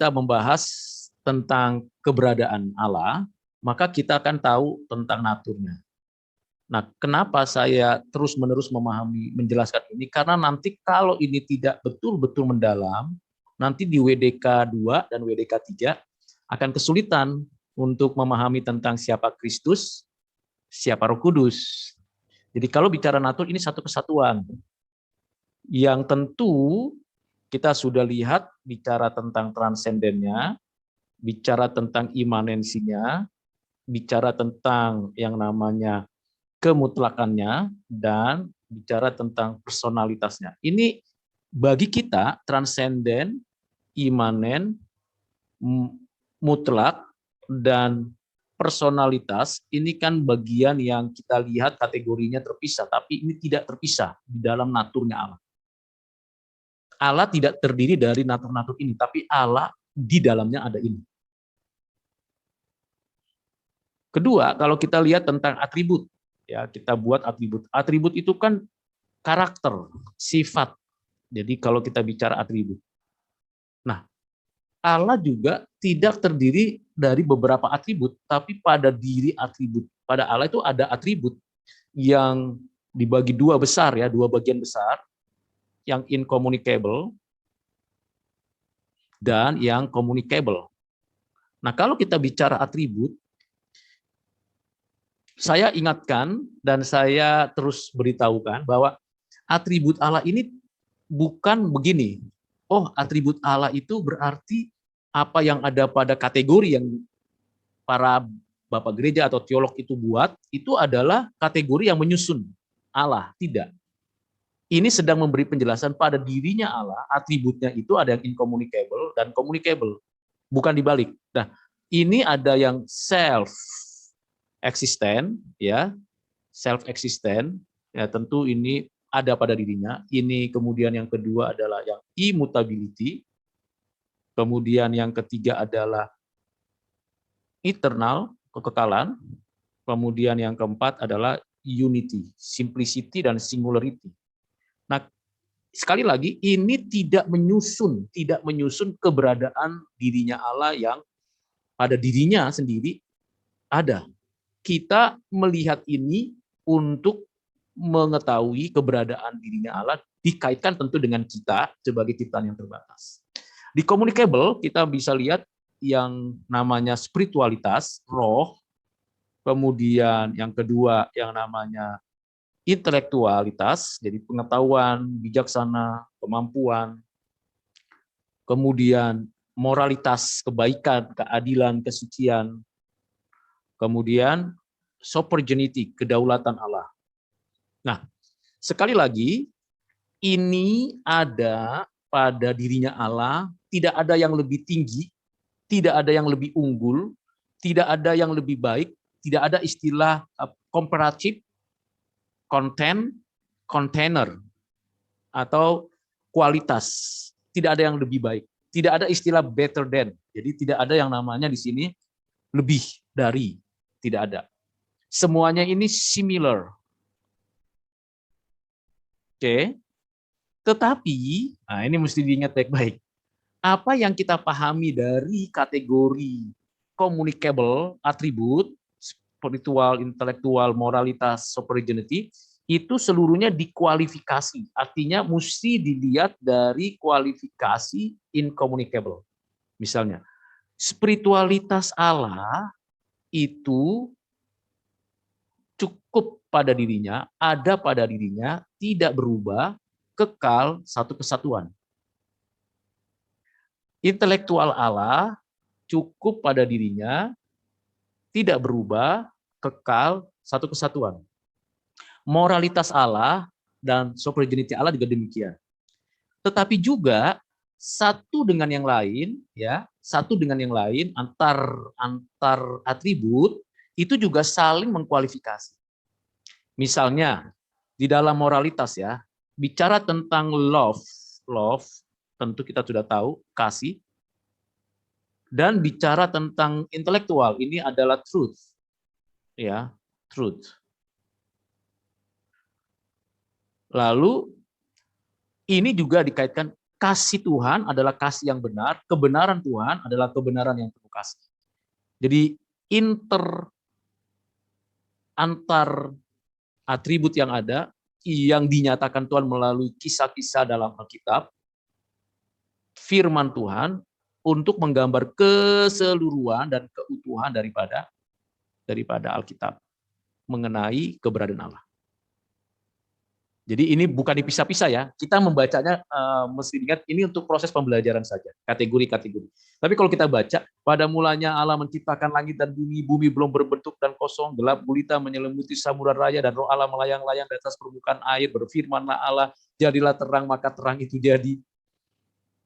kita membahas tentang keberadaan Allah, maka kita akan tahu tentang naturnya. Nah, kenapa saya terus-menerus menjelaskan ini? Karena nanti kalau ini tidak betul-betul mendalam, nanti di WDK 2 dan WDK 3 akan kesulitan untuk memahami tentang siapa Kristus, siapa Roh Kudus. Jadi kalau bicara natur, ini satu kesatuan. Yang tentu kita sudah lihat bicara tentang transendennya, bicara tentang imanensinya, bicara tentang yang namanya kemutlakannya, dan bicara tentang personalitasnya. Ini bagi kita transenden, imanen, mutlak, dan personalitas ini kan bagian yang kita lihat kategorinya terpisah, tapi ini tidak terpisah di dalam naturnya Allah. Allah tidak terdiri dari natur-natur ini, tapi Allah di dalamnya ada ini. Kedua, kalau kita lihat tentang atribut, ya kita buat atribut. Atribut itu kan karakter, sifat. Jadi kalau kita bicara atribut. Nah, Allah juga tidak terdiri dari beberapa atribut, tapi pada diri atribut. Pada Allah itu ada atribut yang dibagi dua besar, ya, dua bagian besar, yang incommunicable dan yang communicable. Nah, kalau kita bicara atribut, saya ingatkan dan saya terus beritahukan bahwa atribut Allah ini bukan begini. Oh, atribut Allah itu berarti apa yang ada pada kategori yang para bapak gereja atau teolog itu buat, itu adalah kategori yang menyusun Allah. Tidak. Ini sedang memberi penjelasan pada dirinya Allah, atributnya itu ada yang incommunicable dan communicable. Bukan dibalik. Nah, ini ada yang self existent, ya, self existent, ya tentu ini ada pada dirinya. Ini kemudian yang kedua adalah yang immutability, kemudian yang ketiga adalah eternal, kekekalan, kemudian yang keempat adalah unity, simplicity dan singularity. Nah, sekali lagi ini tidak menyusun keberadaan dirinya Allah yang pada dirinya sendiri ada. Kita melihat ini untuk mengetahui keberadaan dirinya Allah dikaitkan tentu dengan kita sebagai ciptaan yang terbatas. Di communicable kita bisa lihat yang namanya spiritualitas, roh, kemudian yang kedua yang namanya intelektualitas, jadi pengetahuan, bijaksana, kemampuan, kemudian moralitas, kebaikan, keadilan, kesucian, kemudian sovereignty, kedaulatan Allah. Nah, sekali lagi, ini ada pada dirinya Allah, tidak ada yang lebih tinggi, tidak ada yang lebih unggul, tidak ada yang lebih baik, tidak ada istilah comparative, content, container, atau kualitas. Tidak ada yang lebih baik. Tidak ada istilah better than. Jadi tidak ada yang namanya di sini lebih dari. Tidak ada. Semuanya ini similar. Oke. Tetapi, nah ini mesti diingat baik-baik. Apa yang kita pahami dari kategori communicable, atribut, spiritual, intelektual, moralitas, sovereignty, itu seluruhnya dikualifikasi. Artinya mesti dilihat dari kualifikasi incommunicable. Misalnya, spiritualitas Allah itu cukup pada dirinya, ada pada dirinya, tidak berubah, kekal, satu kesatuan. Intelektual Allah cukup pada dirinya, tidak berubah, kekal, satu kesatuan. Moralitas Allah dan sovereignty Allah juga demikian. Tetapi juga satu dengan yang lain, ya, satu dengan yang lain antar atribut itu juga saling mengkualifikasi. Misalnya di dalam moralitas, ya, bicara tentang love tentu kita sudah tahu kasih, dan bicara tentang intelektual ini adalah truth, ya, truth. Lalu ini juga dikaitkan kasih Tuhan adalah kasih yang benar, kebenaran Tuhan adalah kebenaran yang penuh kasih. Jadi antar atribut yang ada, yang dinyatakan Tuhan melalui kisah-kisah dalam Alkitab, firman Tuhan, untuk menggambar keseluruhan dan keutuhan daripada Alkitab mengenai keberadaan Allah. Jadi ini bukan dipisah-pisah ya. Kita membacanya mesti ingat ini untuk proses pembelajaran saja, kategori-kategori. Tapi kalau kita baca, pada mulanya Allah menciptakan langit dan bumi, bumi belum berbentuk dan kosong, gelap gulita menyelimuti samudra raya, dan roh Allah melayang-layang di atas permukaan air, berfirmanlah Allah, jadilah terang, maka terang itu jadi.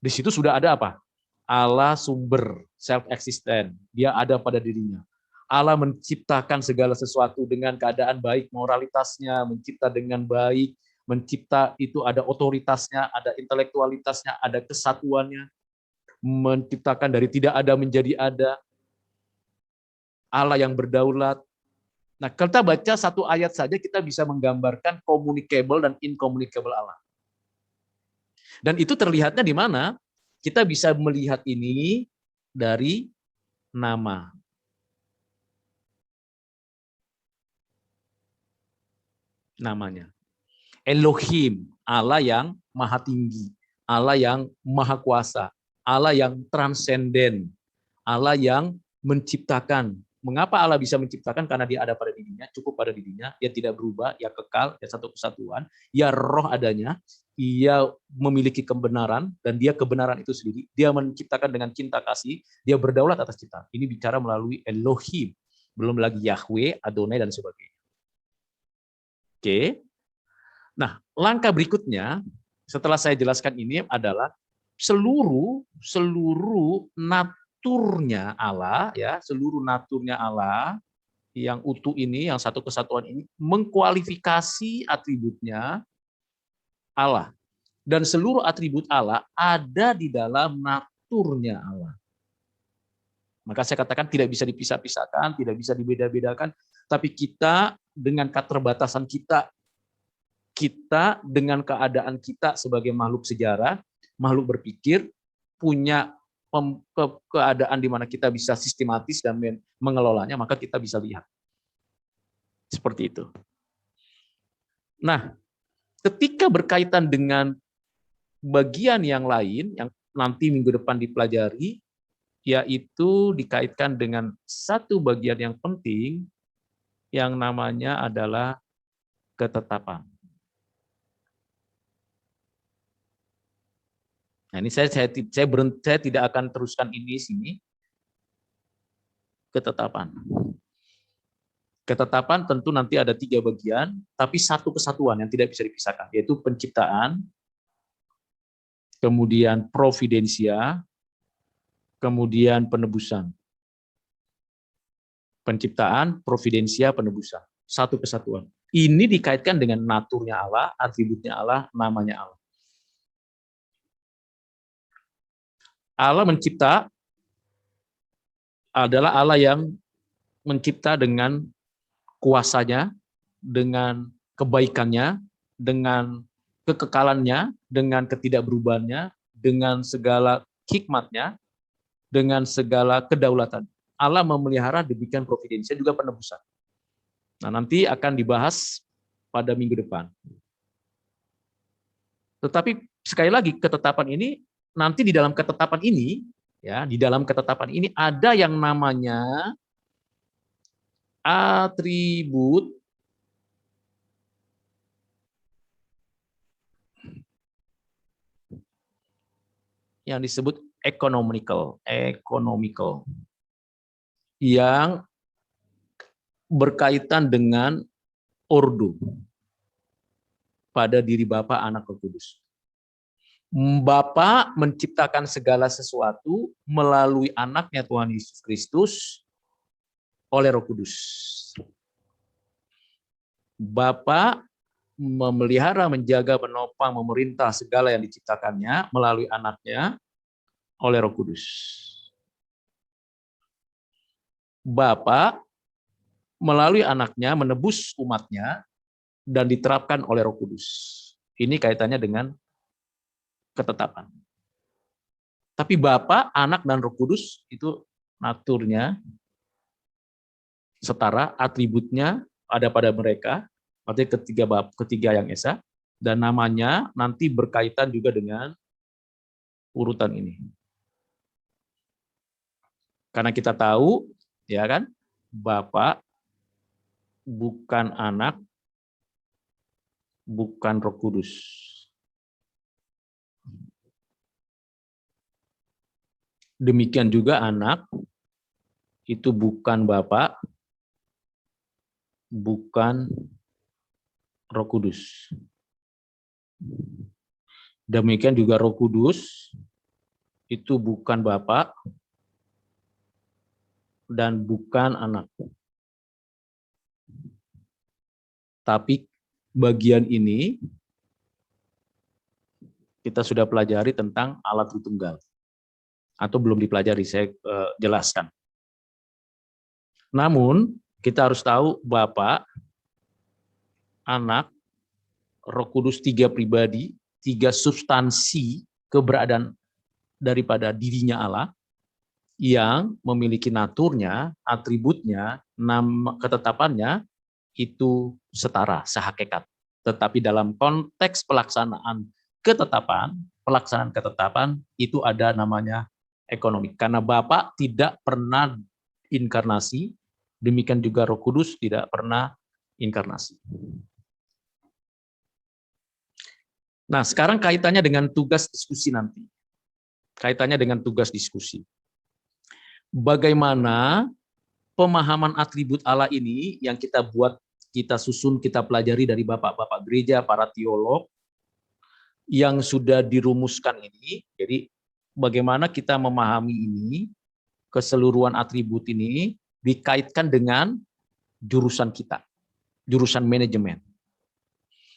Di situ sudah ada apa? Allah sumber, self-existent, dia ada pada dirinya. Allah menciptakan segala sesuatu dengan keadaan baik, moralitasnya, mencipta dengan baik, mencipta itu ada otoritasnya, ada intelektualitasnya, ada kesatuannya, menciptakan dari tidak ada menjadi ada, Allah yang berdaulat. Nah, kalau kita baca satu ayat saja, kita bisa menggambarkan communicable dan incommunicable Allah. Dan itu terlihatnya di mana? Kita bisa melihat ini dari nama. Namanya. Elohim, Allah yang maha tinggi, Allah yang maha kuasa, Allah yang transenden, Allah yang menciptakan. Mengapa Allah bisa menciptakan? Karena dia ada pada dirinya, cukup pada dirinya, dia tidak berubah, dia kekal, dia satu kesatuan, dia roh adanya, ia memiliki kebenaran, dan dia kebenaran itu sendiri, dia menciptakan dengan cinta kasih, dia berdaulat atas ciptaan. Ini bicara melalui Elohim, belum lagi Yahweh, Adonai, dan sebagainya. Oke. Nah, langkah berikutnya setelah saya jelaskan ini adalah seluruh naturnya Allah, ya, seluruh naturnya Allah yang utuh ini, yang satu kesatuan ini mengkualifikasi atributnya Allah, dan seluruh atribut Allah ada di dalam naturnya Allah. Maka saya katakan tidak bisa dipisah-pisahkan, tidak bisa dibeda-bedakan, tapi kita dengan keterbatasan kita dengan keadaan kita sebagai makhluk sejarah, makhluk berpikir, punya keadaan di mana kita bisa sistematis dan mengelolanya, maka kita bisa lihat. Seperti itu. Nah, ketika berkaitan dengan bagian yang lain, yang nanti minggu depan dipelajari, yaitu dikaitkan dengan satu bagian yang penting, yang namanya adalah ketetapan. Nah, ini saya tidak akan teruskan ini sini. Ketetapan. Ketetapan tentu nanti ada 3 bagian, tapi satu kesatuan yang tidak bisa dipisahkan, yaitu penciptaan, kemudian providensia, kemudian penebusan. Penciptaan, providensia, penebusan. Satu kesatuan. Ini dikaitkan dengan naturnya Allah, atributnya Allah, namanya Allah. Allah mencipta adalah Allah yang mencipta dengan kuasanya, dengan kebaikannya, dengan kekekalannya, dengan ketidakberubahannya, dengan segala hikmatnya, dengan segala kedaulatan. Allah memelihara demikian providensia juga penebusan. Nah, nanti akan dibahas pada minggu depan. Tetapi sekali lagi ketetapan ini, nanti di dalam ketetapan ini, ya, di dalam ketetapan ini ada yang namanya atribut yang disebut economical, yang berkaitan dengan ordo pada diri Bapa, Anak, Roh Kudus. Bapa menciptakan segala sesuatu melalui anaknya Tuhan Yesus Kristus oleh Roh Kudus. Bapa memelihara, menjaga, menopang, memerintah segala yang diciptakannya melalui anaknya oleh Roh Kudus. Bapa melalui anaknya menebus umatnya dan diterapkan oleh Roh Kudus. Ini kaitannya dengan ketetapan. Tapi Bapa, Anak, dan Roh Kudus itu naturnya setara, atributnya ada pada mereka, artinya ketiga yang esa, dan namanya nanti berkaitan juga dengan urutan ini. Karena kita tahu, ya kan, Bapa bukan Anak, bukan Roh Kudus. Demikian juga Anak itu bukan Bapa, bukan Roh Kudus. Demikian juga Roh Kudus itu bukan Bapa dan bukan Anak. Tapi bagian ini kita sudah pelajari tentang Allah Tritunggal. Atau belum dipelajari, saya jelaskan. Namun, kita harus tahu Bapa, Anak, Roh Kudus, tiga pribadi, tiga substansi keberadaan daripada dirinya Allah yang memiliki naturnya, atributnya, nama ketetapannya itu setara, sehakikat. Tetapi dalam konteks pelaksanaan ketetapan itu ada namanya ekonomi. Karena Bapa tidak pernah inkarnasi, demikian juga Roh Kudus tidak pernah inkarnasi. Nah, sekarang kaitannya dengan tugas diskusi nanti. Kaitannya dengan tugas diskusi. Bagaimana pemahaman atribut Allah ini yang kita buat, kita susun, kita pelajari dari bapak-bapak gereja, para teolog, yang sudah dirumuskan ini. Jadi bagaimana kita memahami ini, keseluruhan atribut ini dikaitkan dengan jurusan kita, jurusan manajemen.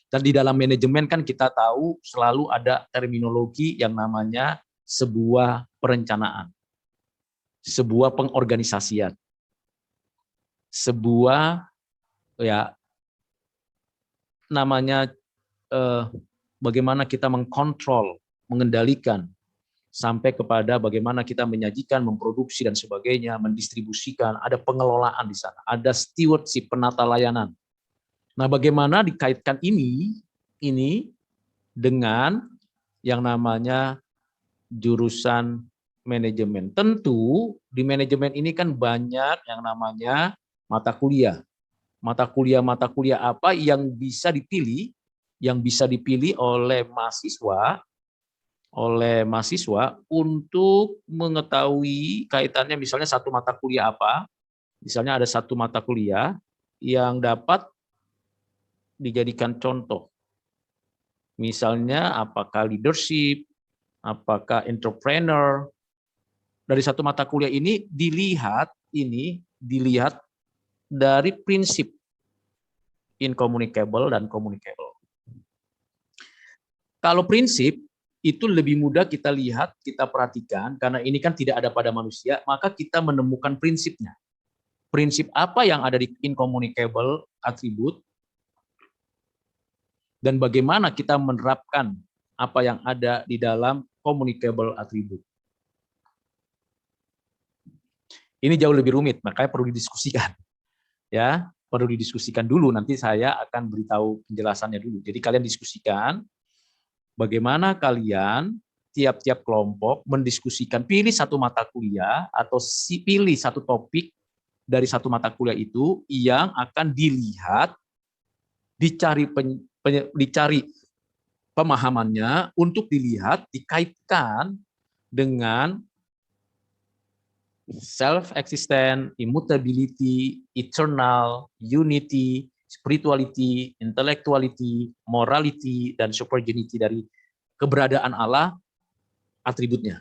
Dan di dalam manajemen kan kita tahu selalu ada terminologi yang namanya sebuah perencanaan, sebuah pengorganisasian, sebuah ya namanya bagaimana kita mengkontrol, mengendalikan sampai kepada bagaimana kita menyajikan, memproduksi dan sebagainya, mendistribusikan, ada pengelolaan di sana, ada stewardship, penata layanan. Nah, bagaimana dikaitkan ini dengan yang namanya jurusan manajemen. Tentu di manajemen ini kan banyak yang namanya mata kuliah. Mata kuliah apa yang bisa dipilih oleh mahasiswa untuk mengetahui kaitannya, misalnya satu mata kuliah apa, misalnya ada satu mata kuliah yang dapat dijadikan contoh. Misalnya apakah leadership, apakah entrepreneur. Dari satu mata kuliah ini dilihat dari prinsip incommunicable dan communicable. Kalau prinsip itu lebih mudah kita lihat, kita perhatikan, karena ini kan tidak ada pada manusia, maka kita menemukan prinsipnya. Prinsip apa yang ada di incommunicable atribut, dan bagaimana kita menerapkan apa yang ada di dalam communicable atribut. Ini jauh lebih rumit, makanya perlu didiskusikan. Ya, perlu didiskusikan dulu, nanti saya akan beritahu penjelasannya dulu. Jadi kalian diskusikan bagaimana kalian tiap-tiap kelompok mendiskusikan, pilih satu mata kuliah atau pilih satu topik dari satu mata kuliah itu yang akan dilihat, dicari pemahamannya untuk dilihat, dikaitkan dengan self-existent, immutability, eternal, unity, spirituality, intellectuality, morality, dan supergenity dari keberadaan Allah, atributnya.